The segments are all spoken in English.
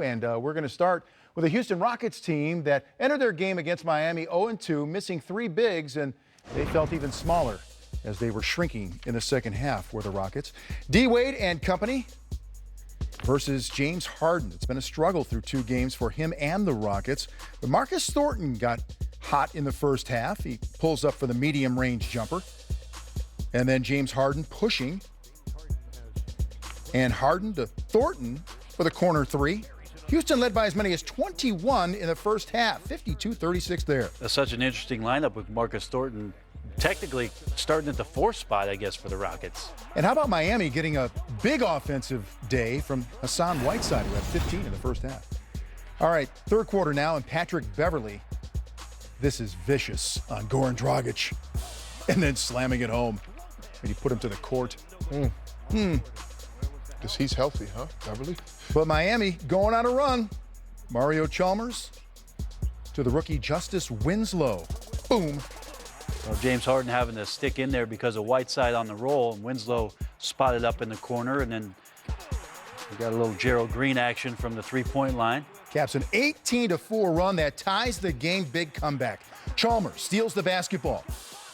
And we're going to start with a Houston Rockets team that entered their game against Miami 0-2, missing three bigs, and they felt even smaller as they were shrinking in the second half for the Rockets. D-Wade and company versus James Harden. It's been a struggle through two games for him and the Rockets. But Marcus Thornton got hot in the first half. He pulls up for the medium-range jumper. And then James Harden pushing. And Harden to Thornton for the corner three. Houston led by as many as 21 in the first half, 52-36 there. That's such an interesting lineup with Marcus Thornton technically starting at the fourth spot, I guess, for the Rockets. And how about Miami getting a big offensive day from Hassan Whiteside, who had 15 in the first half. All right, third quarter now, and Patrick Beverley. This is vicious on Goran Dragic. And then slamming it home. And he put him to the court. Because he's healthy, huh, Beverly? But Miami going on a run. Mario Chalmers to the rookie Justice Winslow. Boom. Well, James Harden having to stick in there because of Whiteside on the roll, and Winslow spotted up in the corner, and then we got a little Gerald Green action from the three-point line. Caps an 18-4 run that ties the game. Big comeback. Chalmers steals the basketball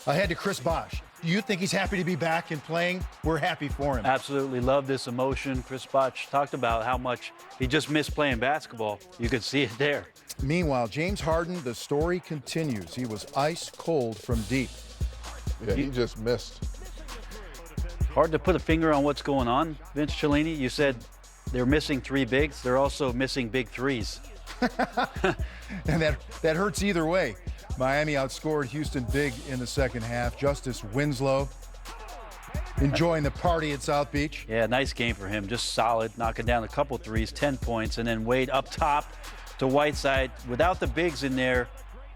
ahead to Chris Bosh. Do you think he's happy to be back and playing? We're happy for him. Absolutely love this emotion. Chris Bosh talked about how much he just missed playing basketball. You could see it there. Meanwhile, James Harden, the story continues. He was ice cold from deep. Yeah, he just missed. Hard to put a finger on what's going on, Vince Cellini. You said they're missing three bigs. They're also missing big threes. And that hurts either way. Miami outscored Houston big in the second half. Justice Winslow enjoying the party at South Beach. Yeah, nice game for him. Just solid, knocking down a couple threes, 10 points. And then Wade up top to Whiteside. Without the bigs in there,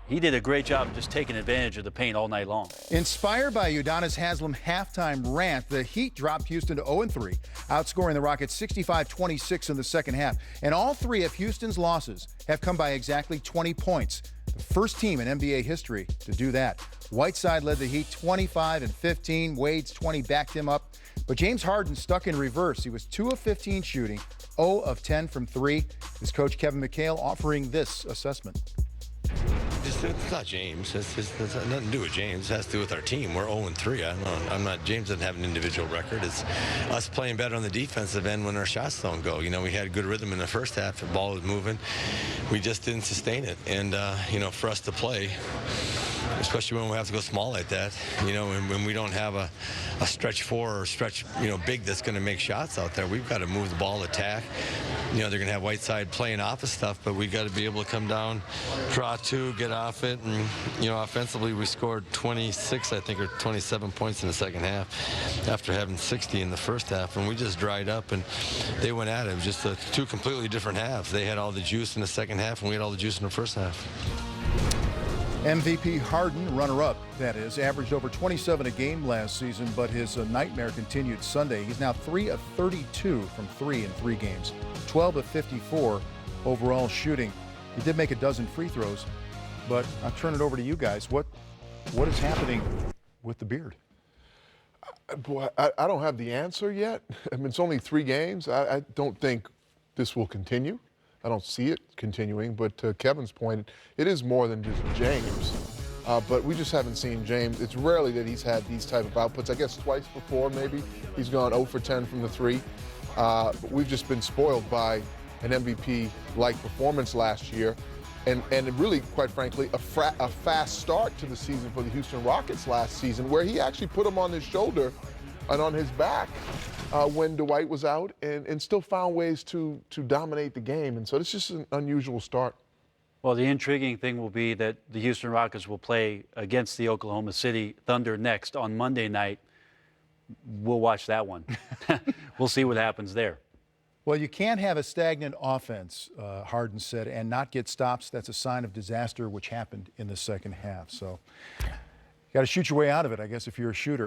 he did a great job just taking advantage of the paint all night long. Inspired by Udonis Haslem halftime rant, the Heat dropped Houston to 0-3, outscoring the Rockets 65-26 in the second half. And all three of Houston's losses have come by exactly 20 points. The first team in NBA history to do that. Whiteside led the Heat 25-15. Wade's 20 backed him up. But James Harden stuck in reverse. He was 2 of 15 shooting, 0 of 10 from three. His coach Kevin McHale offering this assessment. It's not James. It's nothing to do with James. It has to do with our team. We're 0-3. I'm not. James doesn't have an individual record. It's us playing better on the defensive end when our shots don't go. You know, we had good rhythm in the first half. The ball was moving. We just didn't sustain it. And you know, for us to play, especially when we have to go small like that, you know, and when we don't have a stretch four or stretch, you know, big that's going to make shots out there, we've got to move the ball, attack. You know, they're going to have Whiteside playing off of stuff, but we got to be able to come down, draw two, get off it, and, you know, offensively we scored 26, I think, or 27 points in the second half after having 60 in the first half, and we just dried up, and they went at it. It was just two completely different halves. They had all the juice in the second half, and we had all the juice in the first half. MVP Harden, runner-up, that is, averaged over 27 a game last season, but his nightmare continued Sunday. He's now 3 of 32 from three in three games, 12 of 54 overall shooting. He did make a dozen free throws, but I'll turn it over to you guys. What is happening with the beard? Boy, I don't have the answer yet. I mean, it's only 3 games. I don't think this will continue. I don't see it continuing, but to Kevin's point, it is more than just James. But we just haven't seen James. It's rarely that he's had these type of outputs. I guess twice before, maybe. He's gone 0 for 10 from the three. But we've just been spoiled by an MVP-like performance last year. And really, quite frankly, a fast start to the season for the Houston Rockets last season, where he actually put him on his shoulder and on his back when Dwight was out, and still found ways to dominate the game. And so it's just an unusual start. Well, the intriguing thing will be that the Houston Rockets will play against the Oklahoma City Thunder next on Monday night. We'll watch that one. We'll see what happens there. Well, you can't have a stagnant offense, Harden said, and not get stops. That's a sign of disaster, which happened in the second half. So you got to shoot your way out of it, I guess, if you're a shooter.